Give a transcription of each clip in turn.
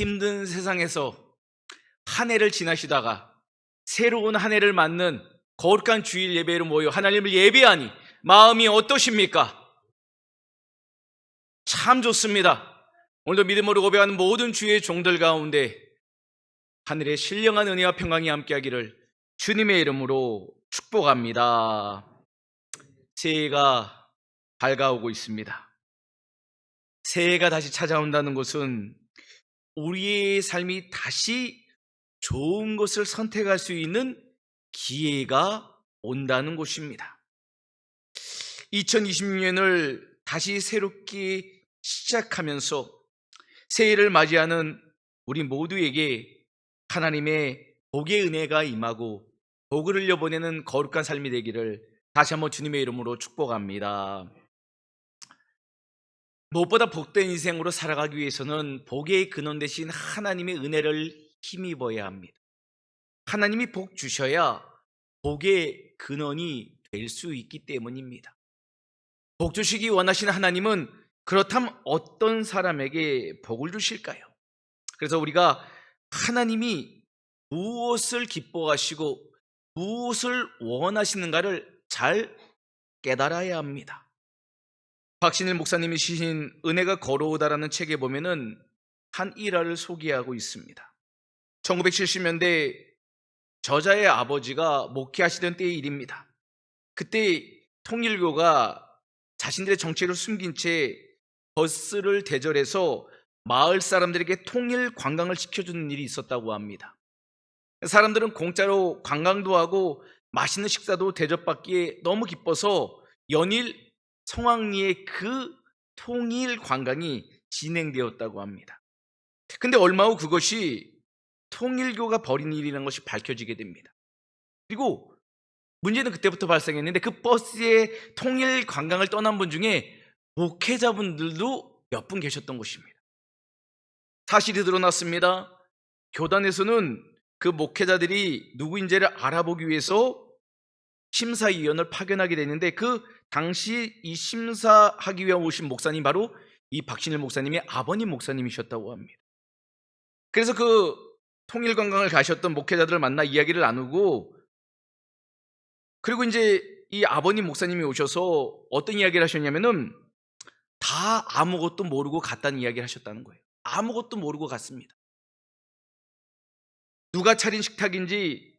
힘든 세상에서 한 해를 지나시다가 새로운 한 해를 맞는 거룩한 주일 예배로 모여 하나님을 예배하니 마음이 어떠십니까? 참 좋습니다. 오늘도 믿음으로 고백하는 모든 주의 종들 가운데 하늘의 신령한 은혜와 평강이 함께하기를 주님의 이름으로 축복합니다. 새해가 밝아오고 있습니다. 새해가 다시 찾아온다는 것은 우리의 삶이 다시 좋은 것을 선택할 수 있는 기회가 온다는 것입니다. 2026년을 다시 새롭게 시작하면서 새해를 맞이하는 우리 모두에게 하나님의 복의 은혜가 임하고 복을 흘려보내는 거룩한 삶이 되기를 다시 한번 주님의 이름으로 축복합니다. 무엇보다 복된 인생으로 살아가기 위해서는 복의 근원 되신 하나님의 은혜를 힘입어야 합니다. 하나님이 복 주셔야 복의 근원이 될 수 있기 때문입니다. 복 주시기 원하시는 하나님은 그렇다면 어떤 사람에게 복을 주실까요? 그래서 우리가 하나님이 무엇을 기뻐하시고 무엇을 원하시는가를 잘 깨달아야 합니다. 박신일 목사님이 쓰신 은혜가 걸어오다라는 책에 보면은 한 일화를 소개하고 있습니다. 1970년대 저자의 아버지가 목회하시던 때의 일입니다. 그때 통일교가 자신들의 정체를 숨긴 채 버스를 대절해서 마을 사람들에게 통일 관광을 시켜주는 일이 있었다고 합니다. 사람들은 공짜로 관광도 하고 맛있는 식사도 대접받기에 너무 기뻐서 연일 성황리에 그 통일 관광이 진행되었다고 합니다. 근데 얼마 후 그것이 통일교가 벌인 일이라는 것이 밝혀지게 됩니다. 그리고 문제는 그때부터 발생했는데 그 버스에 통일 관광을 떠난 분 중에 목회자분들도 몇 분 계셨던 것입니다. 사실이 드러났습니다. 교단에서는 그 목회자들이 누구인지를 알아보기 위해서 심사위원을 파견하게 되는데 그 당시 이 심사하기 위해 오신 목사님 바로 이 박신일 목사님의 아버님 목사님이셨다고 합니다. 그래서 그 통일관광을 가셨던 목회자들을 만나 이야기를 나누고 그리고 이제 이 아버님 목사님이 오셔서 어떤 이야기를 하셨냐면은 다 아무것도 모르고 갔다는 이야기를 하셨다는 거예요. 아무것도 모르고 갔습니다. 누가 차린 식탁인지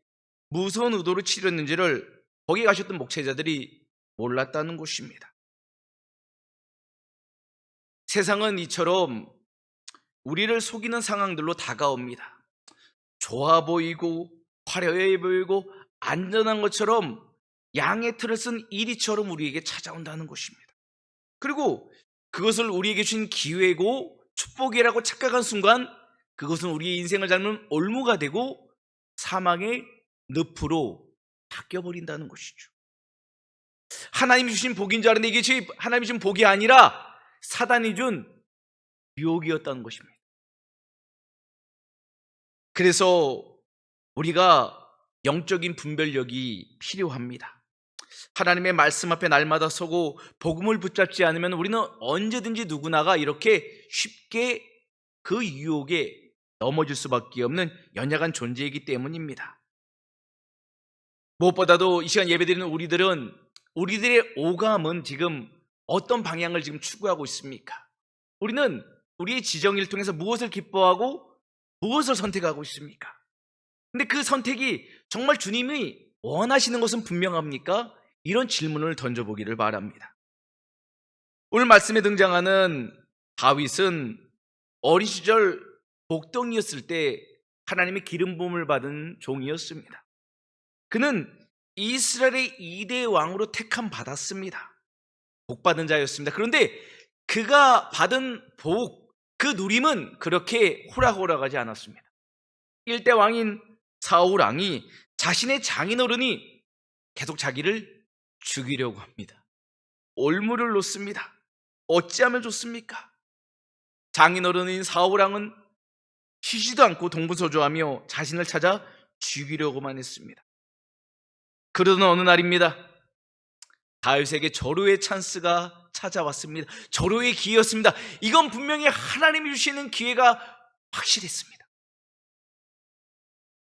무슨 의도로 치렀는지를 거기 가셨던 목회자들이 몰랐다는 것입니다. 세상은 이처럼 우리를 속이는 상황들로 다가옵니다. 좋아 보이고 화려해 보이고 안전한 것처럼 양의 틀을 쓴 이리처럼 우리에게 찾아온다는 것입니다. 그리고 그것을 우리에게 주신 기회고 축복이라고 착각한 순간 그것은 우리의 인생을 닮은 올무가 되고 사망의 늪으로 바뀌어버린다는 것이죠. 하나님이 주신 복인 줄 알았는데 이게 하나님이 주신 복이 아니라 사단이 준 유혹이었다는 것입니다. 그래서 우리가 영적인 분별력이 필요합니다. 하나님의 말씀 앞에 날마다 서고 복음을 붙잡지 않으면 우리는 언제든지 누구나가 이렇게 쉽게 그 유혹에 넘어질 수밖에 없는 연약한 존재이기 때문입니다. 무엇보다도 이 시간 예배드리는 우리들의 오감은 지금 어떤 방향을 지금 추구하고 있습니까? 우리는 우리의 지정을 통해서 무엇을 기뻐하고 무엇을 선택하고 있습니까? 근데 그 선택이 정말 주님이 원하시는 것은 분명합니까? 이런 질문을 던져보기를 바랍니다. 오늘 말씀에 등장하는 다윗은 어린 시절 복덩이였을 때 하나님의 기름 부음을 받은 종이었습니다. 그는 이스라엘의 2대 왕으로 택함 받았습니다. 복받은 자였습니다. 그런데 그가 받은 복, 그 누림은 그렇게 호락호락하지 않았습니다. 1대 왕인 사울 왕이 자신의 장인어른이 계속 자기를 죽이려고 합니다. 올무를 놓습니다. 어찌하면 좋습니까? 장인어른인 사울 왕은 쉬지도 않고 동분서주하며 자신을 찾아 죽이려고만 했습니다. 그러던 어느 날입니다. 다윗에게 절호의 찬스가 찾아왔습니다. 절호의 기회였습니다. 이건 분명히 하나님이 주시는 기회가 확실했습니다.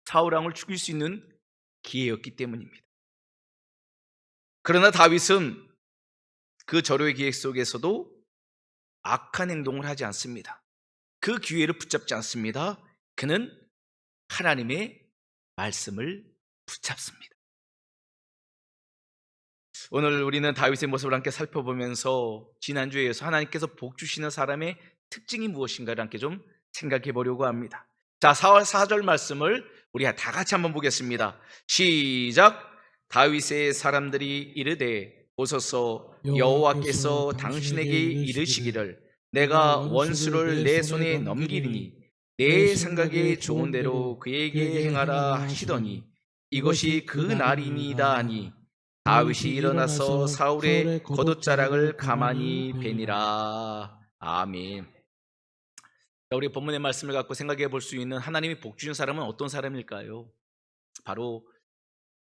사울 왕을 죽일 수 있는 기회였기 때문입니다. 그러나 다윗은 그 절호의 계획 속에서도 악한 행동을 하지 않습니다. 그 기회를 붙잡지 않습니다. 그는 하나님의 말씀을 붙잡습니다. 오늘 우리는 다윗의 모습을 함께 살펴보면서 지난주에 이어서 하나님께서 복 주시는 사람의 특징이 무엇인가를 함께 좀 생각해 보려고 합니다. 자, 4절 말씀을 우리 다 같이 한번 보겠습니다. 시작. 다윗의 사람들이 이르되 보소서, 여호와께서 당신에게 이르시기를 내가 원수를 내 손에 넘기리니 내 생각에 좋은 대로 그에게 행하라 하시더니 이것이 그 날이니이다 하니 다윗이 일어나서 사울의 겉옷자락을 가만히 베니라. 아멘. 우리 본문의 말씀을 갖고 생각해 볼 수 있는 하나님이 복 주신 사람은 어떤 사람일까요? 바로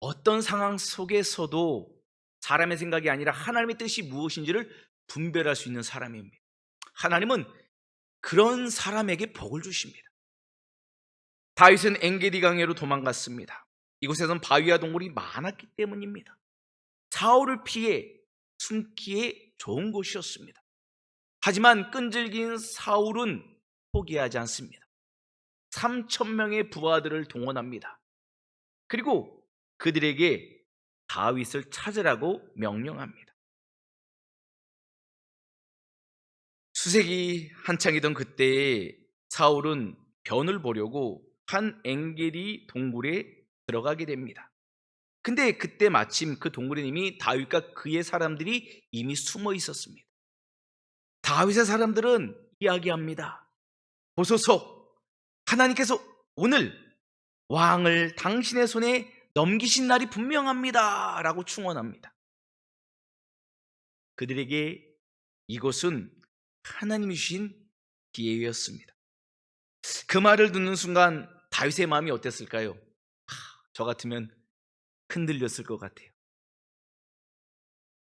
어떤 상황 속에서도 사람의 생각이 아니라 하나님의 뜻이 무엇인지를 분별할 수 있는 사람입니다. 하나님은 그런 사람에게 복을 주십니다. 다윗은 엔게디 강야로 도망갔습니다. 이곳에선 바위와 동굴이 많았기 때문입니다. 사울을 피해 숨기에 좋은 곳이었습니다. 하지만 끈질긴 사울은 포기하지 않습니다. 3,000명의 부하들을 동원합니다. 그리고 그들에게 다윗을 찾으라고 명령합니다. 수색이 한창이던 그때에 사울은 변을 보려고 한 엔게디 동굴에 들어가게 됩니다. 근데 그때 마침 그 동굴에 이미 다윗과 그의 사람들이 이미 숨어 있었습니다. 다윗의 사람들은 이야기합니다. 보소서, 하나님께서 오늘 왕을 당신의 손에 넘기신 날이 분명합니다 라고 충언합니다. 그들에게 이곳은 하나님이 주신 기회였습니다. 그 말을 듣는 순간 다윗의 마음이 어땠을까요? 저 같으면 흔들렸을 것 같아요.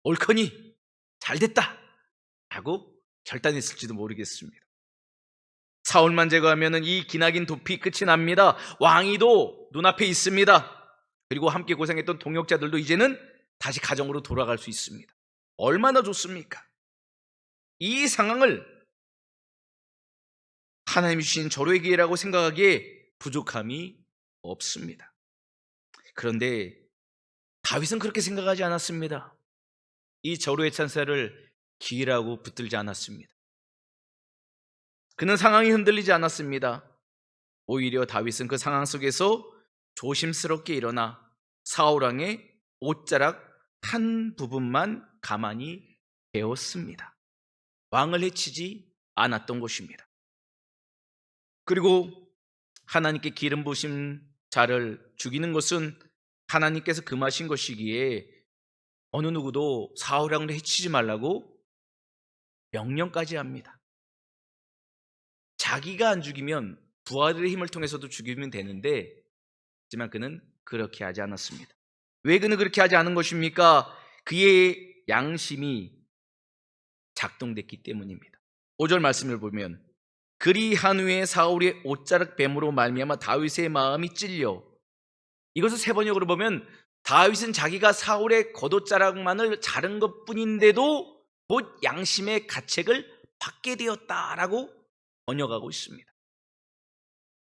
옳거니 잘됐다 하고 결단했을지도 모르겠습니다. 사울만 제거하면 이 기나긴 도피 끝이 납니다. 왕위도 눈앞에 있습니다. 그리고 함께 고생했던 동역자들도 이제는 다시 가정으로 돌아갈 수 있습니다. 얼마나 좋습니까? 이 상황을 하나님이 주신 절호의 기회라고 생각하기에 부족함이 없습니다. 그런데 다윗은 그렇게 생각하지 않았습니다. 이 절호의 찬사를 기회라고 붙들지 않았습니다. 그는 상황이 흔들리지 않았습니다. 오히려 다윗은 그 상황 속에서 조심스럽게 일어나 사울 왕의 옷자락 한 부분만 가만히 베었습니다. 왕을 해치지 않았던 것입니다. 그리고 하나님께 기름 부으신 자를 죽이는 것은 하나님께서 금하신 것이기에 어느 누구도 사울 왕을 해치지 말라고 명령까지 합니다. 자기가 안 죽이면 부하들의 힘을 통해서도 죽이면 되는데, 하지만 그는 그렇게 하지 않았습니다. 왜 그는 그렇게 하지 않은 것입니까? 그의 양심이 작동됐기 때문입니다. 5절 말씀을 보면 그리한 후에 사울의 옷자락 뱀으로 말미암아 다윗의 마음이 찔려. 이것을 세 번역으로 보면 다윗은 자기가 사울의 겉옷자락만을 자른 것뿐인데도 곧 양심의 가책을 받게 되었다라고 번역하고 있습니다.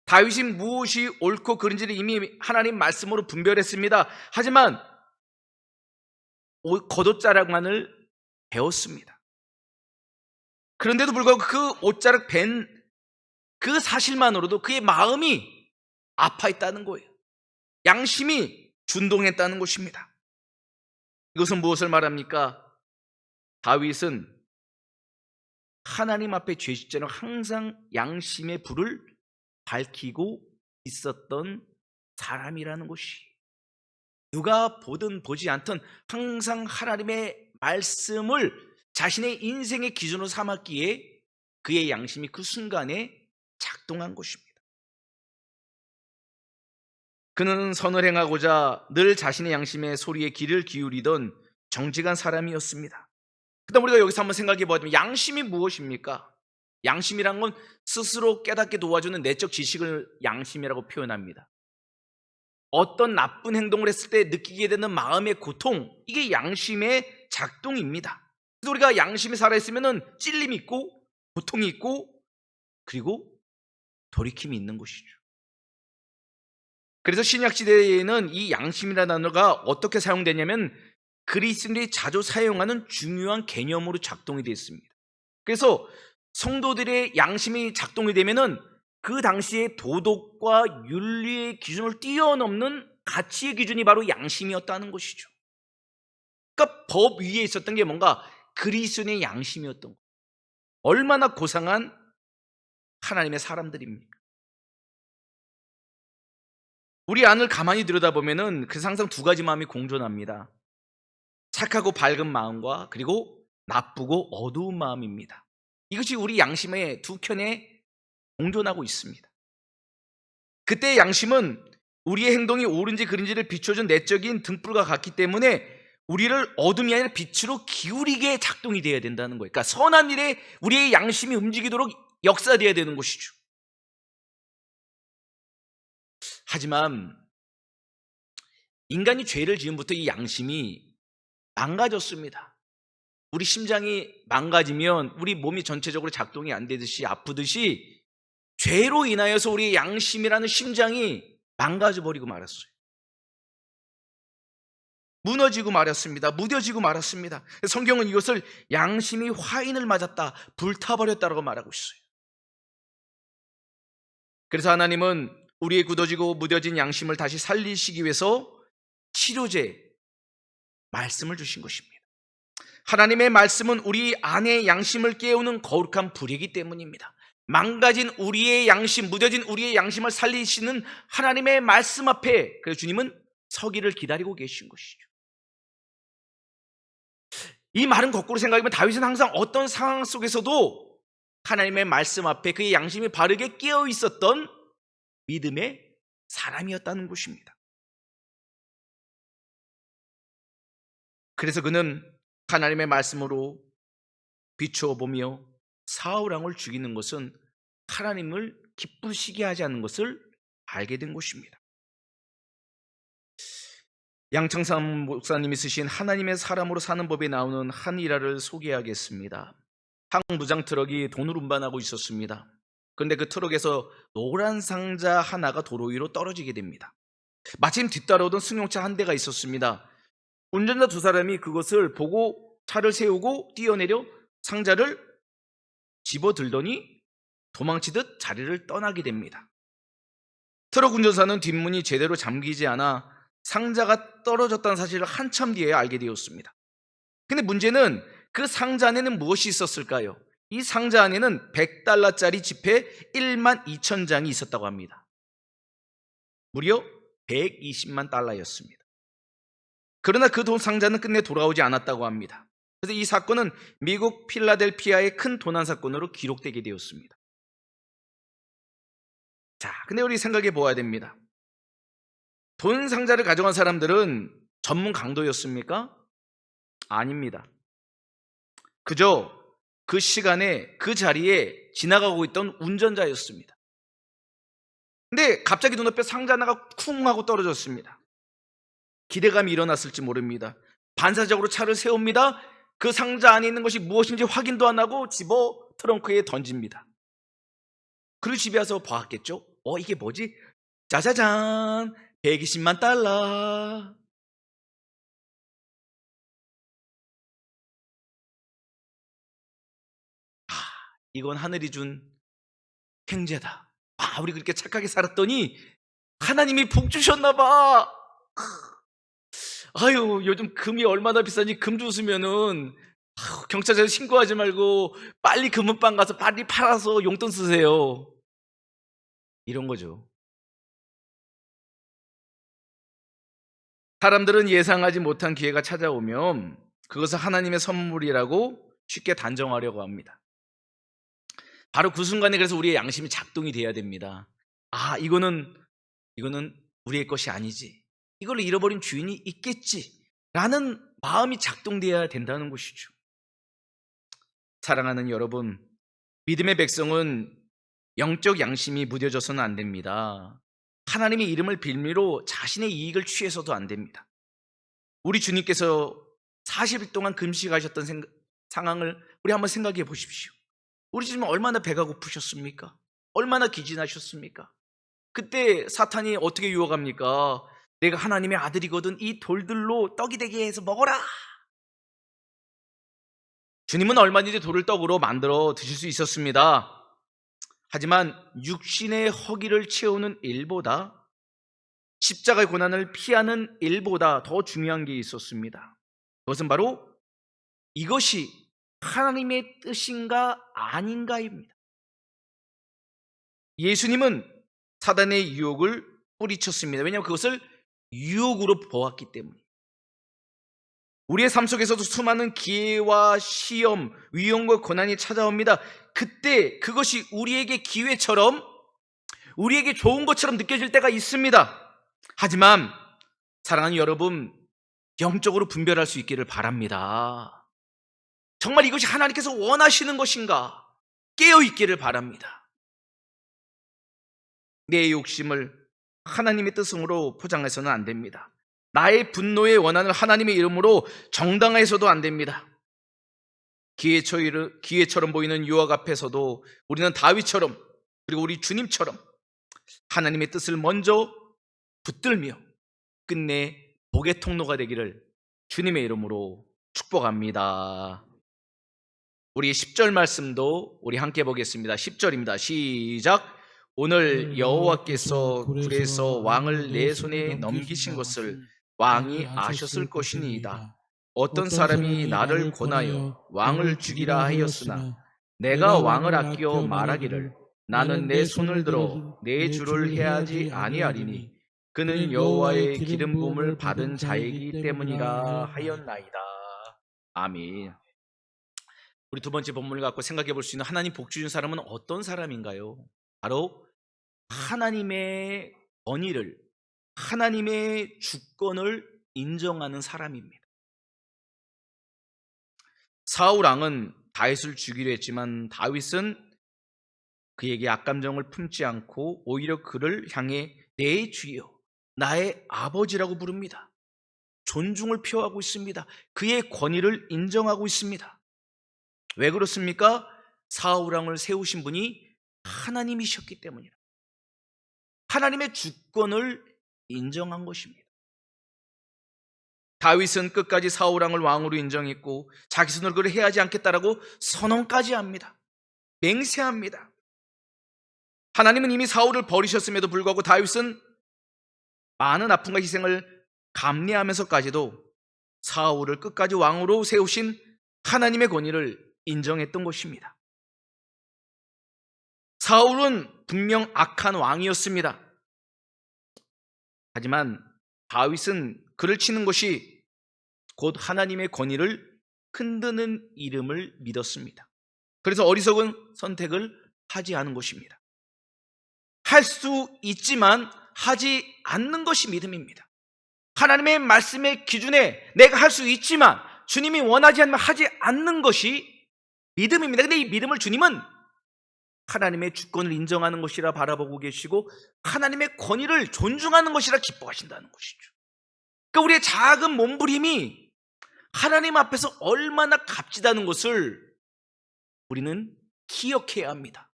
다윗이 무엇이 옳고 그른지를 이미 하나님 말씀으로 분별했습니다. 하지만 겉옷자락만을 베었습니다. 그런데도 불구하고 그 옷자락 벤 그 사실만으로도 그의 마음이 아파했다는 거예요. 양심이 준동했다는 것입니다. 이것은 무엇을 말합니까? 다윗은 하나님 앞에 죄짓 전에 항상 양심의 불을 밝히고 있었던 사람이라는 것이, 누가 보든 보지 않든 항상 하나님의 말씀을 자신의 인생의 기준으로 삼았기에 그의 양심이 그 순간에 작동한 것입니다. 그는 선을 행하고자 늘 자신의 양심의 소리에 귀를 기울이던 정직한 사람이었습니다. 그다음 우리가 여기서 한번 생각해 보자면 양심이 무엇입니까? 양심이란 건 스스로 깨닫게 도와주는 내적 지식을 양심이라고 표현합니다. 어떤 나쁜 행동을 했을 때 느끼게 되는 마음의 고통, 이게 양심의 작동입니다. 그래서 우리가 양심이 살아있으면 찔림이 있고 고통이 있고 그리고 돌이킴이 있는 것이죠. 그래서 신약시대에는 이 양심이라는 단어가 어떻게 사용되냐면 그리스도인들이 자주 사용하는 중요한 개념으로 작동이 되어 있습니다. 그래서 성도들의 양심이 작동이 되면은 그 당시에 도덕과 윤리의 기준을 뛰어넘는 가치의 기준이 바로 양심이었다는 것이죠. 그러니까 법 위에 있었던 게 뭔가 그리스도인의 양심이었던 거예요. 얼마나 고상한 하나님의 사람들입니까? 우리 안을 가만히 들여다보면은 그 항상 두 가지 마음이 공존합니다. 착하고 밝은 마음과 그리고 나쁘고 어두운 마음입니다. 이것이 우리 양심의 두 켠에 공존하고 있습니다. 그때의 양심은 우리의 행동이 옳은지 그른지를 비춰준 내적인 등불과 같기 때문에 우리를 어둠이 아니라 빛으로 기울이게 작동이 되어야 된다는 거예요. 그러니까 선한 일에 우리의 양심이 움직이도록 역사되어야 되는 것이죠. 하지만 인간이 죄를 지음부터 이 양심이 망가졌습니다. 우리 심장이 망가지면 우리 몸이 전체적으로 작동이 안 되듯이 아프듯이 죄로 인하여서 우리의 양심이라는 심장이 망가져 버리고 말았어요. 무너지고 말았습니다. 무뎌지고 말았습니다. 성경은 이것을 양심이 화인을 맞았다, 불타버렸다라고 말하고 있어요. 그래서 하나님은 우리의 굳어지고 무뎌진 양심을 다시 살리시기 위해서 치료제, 말씀을 주신 것입니다. 하나님의 말씀은 우리 안의 양심을 깨우는 거룩한 불이기 때문입니다. 망가진 우리의 양심, 무뎌진 우리의 양심을 살리시는 하나님의 말씀 앞에 그래서 주님은 서기를 기다리고 계신 것이죠. 이 말은 거꾸로 생각하면 다윗은 항상 어떤 상황 속에서도 하나님의 말씀 앞에 그의 양심이 바르게 깨어 있었던 믿음의 사람이었다는 것입니다. 그래서 그는 하나님의 말씀으로 비추어 보며 사울 왕을 죽이는 것은 하나님을 기쁘시게 하지 않는 것을 알게 된 것입니다. 양청삼 목사님이 쓰신 하나님의 사람으로 사는 법에 나오는 한 일화를 소개하겠습니다. 한 무장 트럭이 돈을 운반하고 있었습니다. 그런데 그 트럭에서 노란 상자 하나가 도로 위로 떨어지게 됩니다. 마침 뒤따라오던 승용차 한 대가 있었습니다. 운전자 두 사람이 그것을 보고 차를 세우고 뛰어내려 상자를 집어들더니 도망치듯 자리를 떠나게 됩니다. 트럭 운전사는 뒷문이 제대로 잠기지 않아 상자가 떨어졌다는 사실을 한참 뒤에 알게 되었습니다. 근데 문제는 그 상자 안에는 무엇이 있었을까요? 이 상자 안에는 $100짜리 지폐 12,000장이 있었다고 합니다. 무려 $120만. 그러나 그 돈 상자는 끝내 돌아오지 않았다고 합니다. 그래서 이 사건은 미국 필라델피아의 큰 도난 사건으로 기록되게 되었습니다. 자, 근데 우리 생각해 보아야 됩니다. 돈 상자를 가져간 사람들은 전문 강도였습니까? 아닙니다. 그저 그 시간에 그 자리에 지나가고 있던 운전자였습니다. 근데 갑자기 눈앞에 상자 하나가 쿵 하고 떨어졌습니다. 기대감이 일어났을지 모릅니다. 반사적으로 차를 세웁니다. 그 상자 안에 있는 것이 무엇인지 확인도 안 하고 집어 트렁크에 던집니다. 그리고 집에 와서 보았겠죠? 이게 뭐지? 짜자잔, $120만. 이건 하늘이 준 횡재다. 우리 그렇게 착하게 살았더니 하나님이 복 주셨나 봐. 아유, 요즘 금이 얼마나 비싼지 금 주스면은 경찰서에 신고하지 말고 빨리 금은방 가서 빨리 팔아서 용돈 쓰세요. 이런 거죠. 사람들은 예상하지 못한 기회가 찾아오면 그것을 하나님의 선물이라고 쉽게 단정하려고 합니다. 바로 그 순간에 그래서 우리의 양심이 작동이 돼야 됩니다. 이거는 우리의 것이 아니지. 이걸 잃어버린 주인이 있겠지라는 마음이 작동돼야 된다는 것이죠. 사랑하는 여러분, 믿음의 백성은 영적 양심이 무뎌져서는 안 됩니다. 하나님의 이름을 빌미로 자신의 이익을 취해서도 안 됩니다. 우리 주님께서 40일 동안 금식하셨던 상황을 우리 한번 생각해 보십시오. 우리 지금 얼마나 배가 고프셨습니까? 얼마나 기진하셨습니까? 그때 사탄이 어떻게 유혹합니까? 내가 하나님의 아들이거든, 이 돌들로 떡이 되게 해서 먹어라. 주님은 얼마든지 돌을 떡으로 만들어 드실 수 있었습니다. 하지만 육신의 허기를 채우는 일보다, 십자가의 고난을 피하는 일보다 더 중요한 게 있었습니다. 그것은 바로 이것이 하나님의 뜻인가 아닌가입니다. 예수님은 사단의 유혹을 뿌리쳤습니다. 왜냐하면 그것을 유혹으로 보았기 때문에. 우리의 삶 속에서도 수많은 기회와 시험, 위험과 고난이 찾아옵니다. 그때 그것이 우리에게 기회처럼, 우리에게 좋은 것처럼 느껴질 때가 있습니다. 하지만 사랑하는 여러분, 영적으로 분별할 수 있기를 바랍니다. 정말 이것이 하나님께서 원하시는 것인가 깨어있기를 바랍니다. 내 욕심을 하나님의 뜻으로 포장해서는 안 됩니다. 나의 분노의 원한을 하나님의 이름으로 정당화해서도 안 됩니다. 기회처럼 보이는 유혹 앞에서도 우리는 다윗처럼, 그리고 우리 주님처럼 하나님의 뜻을 먼저 붙들며 끝내 복의 통로가 되기를 주님의 이름으로 축복합니다. 우리 10절 말씀도 우리 함께 보겠습니다. 10절입니다. 시작. 오늘 여호와께서 굴에서 왕을 내 손에 넘기신 것을 왕이 아셨을 것이니이다. 어떤 사람이 나를 권하여 왕을 죽이라 하였으나 내가 왕을 아끼어 말하기를 나는 내 손을 들어 내 주를 해하지 아니하리니 그는 여호와의 기름 부음을 받은 자이기 때문이라 하였나이다. 아멘. 우리 두 번째 본문을 갖고 생각해 볼 수 있는 하나님 복 주신 사람은 어떤 사람인가요? 바로 하나님의 권위를, 하나님의 주권을 인정하는 사람입니다. 사울 왕은 다윗을 죽이려 했지만 다윗은 그에게 악감정을 품지 않고 오히려 그를 향해 내 주여, 나의 아버지라고 부릅니다. 존중을 표하고 있습니다. 그의 권위를 인정하고 있습니다. 왜 그렇습니까? 사울 왕을 세우신 분이 하나님이셨기 때문이라. 하나님의 주권을 인정한 것입니다. 다윗은 끝까지 사울 왕을 왕으로 인정했고 자기 손으로 그를 해하지 않겠다라고 선언까지 합니다. 맹세합니다. 하나님은 이미 사울을 버리셨음에도 불구하고 다윗은 많은 아픔과 희생을 감내하면서까지도 사울을 끝까지 왕으로 세우신 하나님의 권위를 인정했던 것입니다. 사울은 분명 악한 왕이었습니다. 하지만 다윗은 그를 치는 것이 곧 하나님의 권위를 흔드는 이름을 믿었습니다. 그래서 어리석은 선택을 하지 않은 것입니다. 할 수 있지만 하지 않는 것이 믿음입니다. 하나님의 말씀의 기준에 내가 할 수 있지만 주님이 원하지 않으면 하지 않는 것이 믿음입니다. 근데 이 믿음을 주님은 하나님의 주권을 인정하는 것이라 바라보고 계시고 하나님의 권위를 존중하는 것이라 기뻐하신다는 것이죠. 그러니까 우리의 작은 몸부림이 하나님 앞에서 얼마나 값지다는 것을 우리는 기억해야 합니다.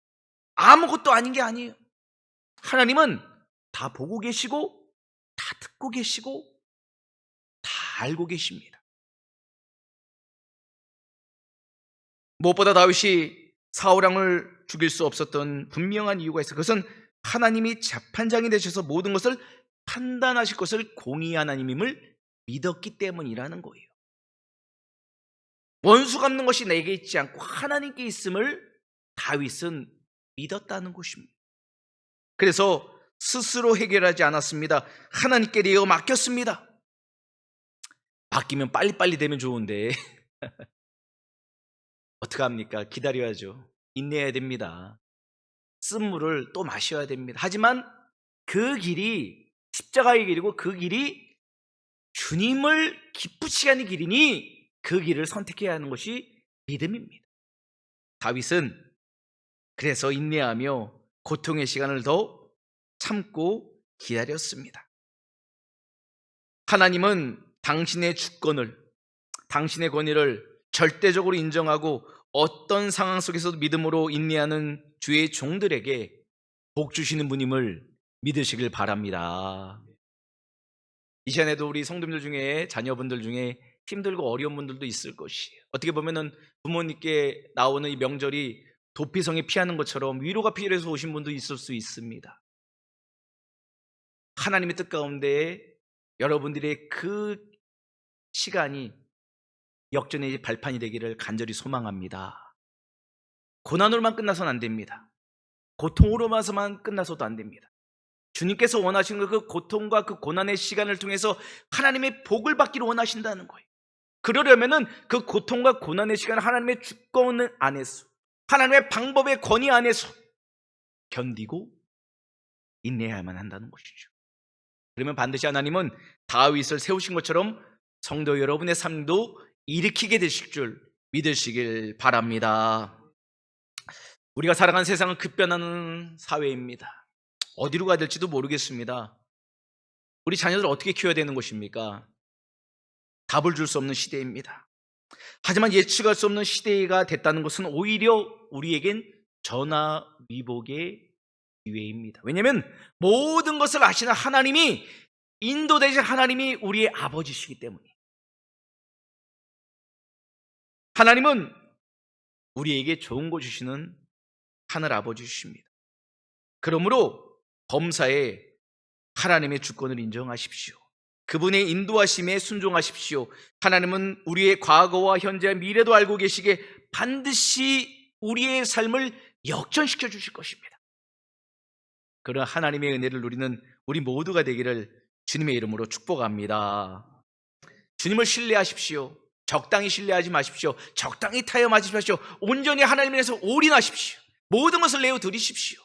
아무것도 아닌 게 아니에요. 하나님은 다 보고 계시고 다 듣고 계시고 다 알고 계십니다. 무엇보다 다윗이 사울 왕을 죽일 수 없었던 분명한 이유가 있어요. 그것은 하나님이 재판장이 되셔서 모든 것을 판단하실 것을 공의 하나님임을 믿었기 때문이라는 거예요. 원수 갚는 것이 내게 있지 않고 하나님께 있음을 다윗은 믿었다는 것입니다. 그래서 스스로 해결하지 않았습니다. 하나님께 내어 맡겼습니다. 바뀌면 빨리빨리 되면 좋은데 어떡합니까? 기다려야죠. 인내해야 됩니다. 쓴물을 또 마셔야 됩니다. 하지만 그 길이 십자가의 길이고 그 길이 주님을 기쁘시게 하는 길이니 그 길을 선택해야 하는 것이 믿음입니다. 다윗은 그래서 인내하며 고통의 시간을 더 참고 기다렸습니다. 하나님은 당신의 주권을, 당신의 권위를 절대적으로 인정하고 어떤 상황 속에서도 믿음으로 인내하는 주의 종들에게 복 주시는 분임을 믿으시길 바랍니다. 이 시간에도 우리 성도님들 중에, 자녀분들 중에 힘들고 어려운 분들도 있을 것이에요. 어떻게 보면은 부모님께 나오는 이 명절이 도피성에 피하는 것처럼 위로가 필요해서 오신 분도 있을 수 있습니다. 하나님의 뜻 가운데 여러분들의 그 시간이 역전의 발판이 되기를 간절히 소망합니다. 고난으로만 끝나서는 안 됩니다. 고통으로만 끝나서도 안 됩니다. 주님께서 원하시는 그 고통과 그 고난의 시간을 통해서 하나님의 복을 받기를 원하신다는 거예요. 그러려면은 그 고통과 고난의 시간을 하나님의 주권 안에서, 하나님의 방법의 권위 안에서 견디고 인내해야만 한다는 것이죠. 그러면 반드시 하나님은 다윗을 세우신 것처럼 성도 여러분의 삶도 일으키게 되실 줄 믿으시길 바랍니다. 우리가 살아가는 세상은 급변하는 사회입니다. 어디로 가야 될지도 모르겠습니다. 우리 자녀들 어떻게 키워야 되는 것입니까? 답을 줄 수 없는 시대입니다. 하지만 예측할 수 없는 시대가 됐다는 것은 오히려 우리에겐 전화위복의 기회입니다. 왜냐하면 모든 것을 아시는 하나님이, 인도되신 하나님이 우리의 아버지시기 때문이에요. 하나님은 우리에게 좋은 거 주시는 하늘 아버지십니다. 그러므로 범사에 하나님의 주권을 인정하십시오. 그분의 인도하심에 순종하십시오. 하나님은 우리의 과거와 현재와 미래도 알고 계시기에 반드시 우리의 삶을 역전시켜 주실 것입니다. 그런 하나님의 은혜를 누리는 우리 모두가 되기를 주님의 이름으로 축복합니다. 주님을 신뢰하십시오. 적당히 신뢰하지 마십시오. 적당히 타협하지 마십시오. 온전히 하나님에 대해서 올인하십시오. 모든 것을 내어드리십시오.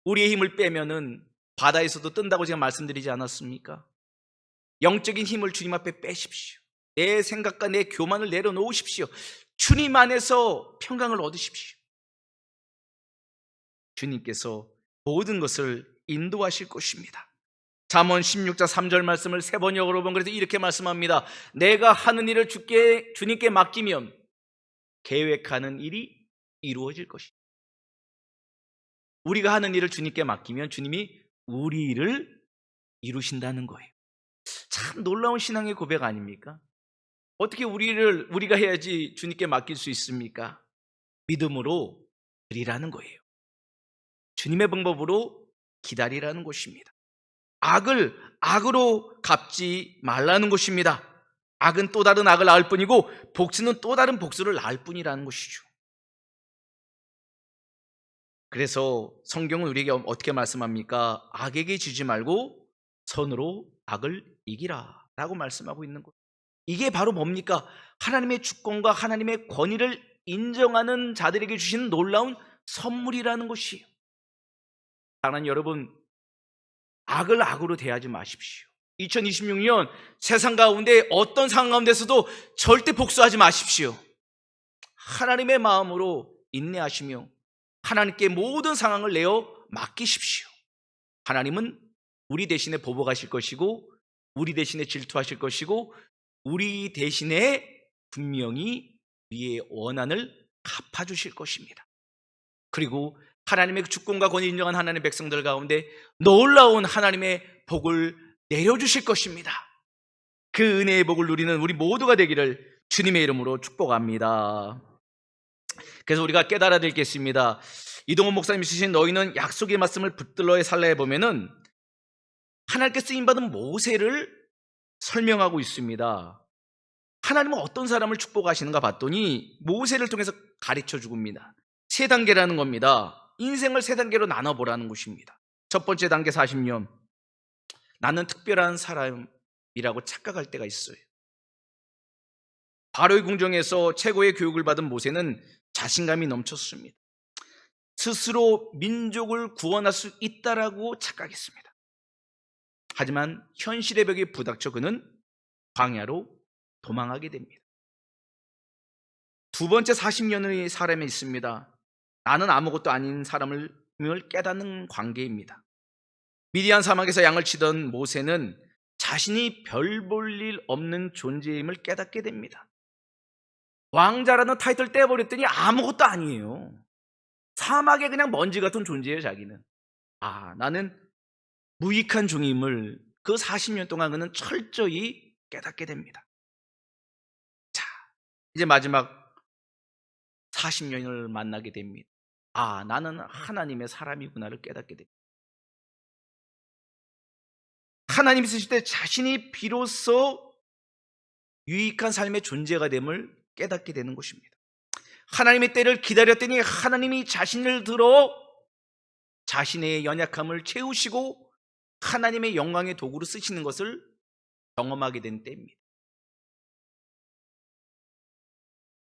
우리의 힘을 빼면은 바다에서도 뜬다고 제가 말씀드리지 않았습니까? 영적인 힘을 주님 앞에 빼십시오. 내 생각과 내 교만을 내려놓으십시오. 주님 안에서 평강을 얻으십시오. 주님께서 모든 것을 인도하실 것입니다. 잠언 16장 3절 말씀을 3번 여러 번 그래서 이렇게 말씀합니다. 내가 하는 일을 주님께 맡기면 계획하는 일이 이루어질 것이다. 우리가 하는 일을 주님께 맡기면 주님이 우리 일을 이루신다는 거예요. 참 놀라운 신앙의 고백 아닙니까? 어떻게 우리가 해야지 주님께 맡길 수 있습니까? 믿음으로 드리라는 거예요. 주님의 방법으로 기다리라는 것입니다. 악을 악으로 갚지 말라는 것입니다. 악은 또 다른 악을 낳을 뿐이고 복수는 또 다른 복수를 낳을 뿐이라는 것이죠. 그래서 성경은 우리에게 어떻게 말씀합니까? 악에게 지지 말고 선으로 악을 이기라 라고 말씀하고 있는 거예요. 이게 바로 뭡니까? 하나님의 주권과 하나님의 권위를 인정하는 자들에게 주시는 놀라운 선물이라는 것이에요. 사랑하는 여러분, 악을 악으로 대하지 마십시오. 2026년 세상 가운데 어떤 상황 가운데서도 절대 복수하지 마십시오. 하나님의 마음으로 인내하시며 하나님께 모든 상황을 내어 맡기십시오. 하나님은 우리 대신에 보복하실 것이고 우리 대신에 질투하실 것이고 우리 대신에 분명히 우리의 원한을 갚아주실 것입니다. 그리고 하나님의 주권과 권위 인정한 하나님의 백성들 가운데 놀라운 하나님의 복을 내려주실 것입니다. 그 은혜의 복을 누리는 우리 모두가 되기를 주님의 이름으로 축복합니다. 그래서 우리가 깨달아야 될 게 있습니다. 이동원 목사님이 쓰신 너희는 약속의 말씀을 붙들러의 살라에 보면은 하나님께 쓰임받은 모세를 설명하고 있습니다. 하나님은 어떤 사람을 축복하시는가 봤더니 모세를 통해서 가르쳐주고 있습니다. 3단계라는 겁니다. 인생을 3단계로 나눠보라는 것입니다. 첫 번째 단계 40년, 나는 특별한 사람이라고 착각할 때가 있어요. 바로의 궁정에서 최고의 교육을 받은 모세는 자신감이 넘쳤습니다. 스스로 민족을 구원할 수 있다라고 착각했습니다. 하지만 현실의 벽에 부닥쳐 그는 광야로 도망하게 됩니다. 두 번째 40년의 사람이 있습니다. 나는 아무것도 아닌 사람을 깨닫는 관계입니다. 미디안 사막에서 양을 치던 모세는 자신이 별 볼 일 없는 존재임을 깨닫게 됩니다. 왕자라는 타이틀 떼버렸더니 아무것도 아니에요. 사막에 그냥 먼지 같은 존재예요, 자기는. 나는 무익한 종임을 그 40년 동안 그는 철저히 깨닫게 됩니다. 자, 이제 마지막 40년을 만나게 됩니다. 나는 하나님의 사람이구나를 깨닫게 됩니다. 하나님이 쓰실 때 자신이 비로소 유익한 삶의 존재가 됨을 깨닫게 되는 것입니다. 하나님의 때를 기다렸더니 하나님이 자신을 들어 자신의 연약함을 채우시고 하나님의 영광의 도구로 쓰시는 것을 경험하게 된 때입니다.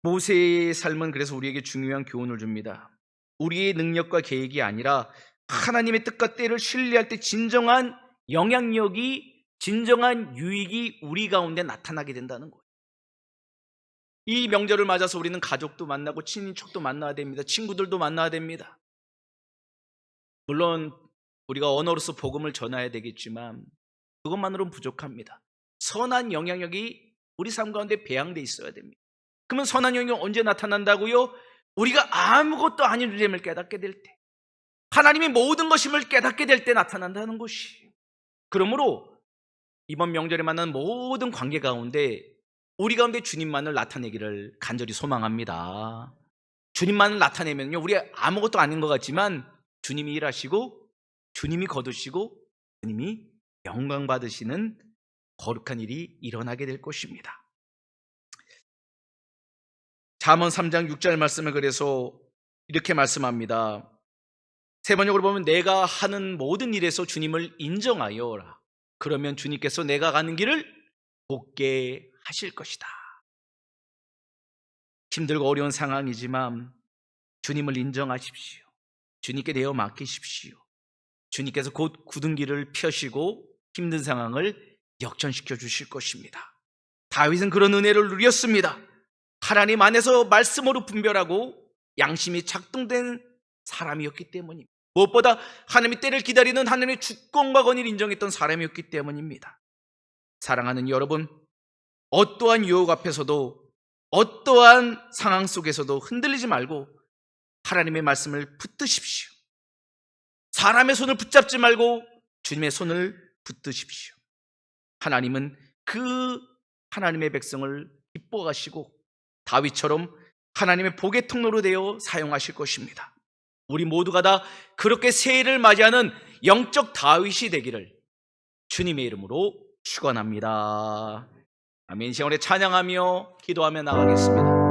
모세의 삶은 그래서 우리에게 중요한 교훈을 줍니다. 우리의 능력과 계획이 아니라 하나님의 뜻과 때를 신뢰할 때 진정한 영향력이, 진정한 유익이 우리 가운데 나타나게 된다는 거예요. 이 명절을 맞아서 우리는 가족도 만나고 친인척도 만나야 됩니다. 친구들도 만나야 됩니다. 물론 우리가 언어로서 복음을 전해야 되겠지만 그것만으로는 부족합니다. 선한 영향력이 우리 삶 가운데 배양돼 있어야 됩니다. 그러면 선한 영향력이 언제 나타난다고요? 우리가 아무것도 아닌 주님을 깨닫게 될 때, 하나님이 모든 것임을 깨닫게 될 때 나타난다는 것이. 그러므로 이번 명절에 만난 모든 관계 가운데 우리 가운데 주님만을 나타내기를 간절히 소망합니다. 주님만을 나타내면요, 우리 아무것도 아닌 것 같지만 주님이 일하시고 주님이 거두시고 주님이 영광 받으시는 거룩한 일이 일어나게 될 것입니다. 잠언 3장 6절 말씀을 그래서 이렇게 말씀합니다. 세 번역으로 보면 내가 하는 모든 일에서 주님을 인정하여라. 그러면 주님께서 내가 가는 길을 곱게 하실 것이다. 힘들고 어려운 상황이지만 주님을 인정하십시오. 주님께 내어 맡기십시오. 주님께서 곧 굳은 길을 펴시고 힘든 상황을 역전시켜 주실 것입니다. 다윗은 그런 은혜를 누렸습니다. 하나님 안에서 말씀으로 분별하고 양심이 작동된 사람이었기 때문입니다. 무엇보다 하나님의 때를 기다리는 하나님의 주권과 권위를 인정했던 사람이었기 때문입니다. 사랑하는 여러분, 어떠한 유혹 앞에서도 어떠한 상황 속에서도 흔들리지 말고 하나님의 말씀을 붙드십시오. 사람의 손을 붙잡지 말고 주님의 손을 붙드십시오. 하나님은 그 하나님의 백성을 기뻐하시고 다윗처럼 하나님의 복의 통로로 되어 사용하실 것입니다. 우리 모두가 다 그렇게 새해를 맞이하는 영적 다윗이 되기를 주님의 이름으로 축원합니다. 아멘. 시간에 찬양하며 기도하며 나가겠습니다.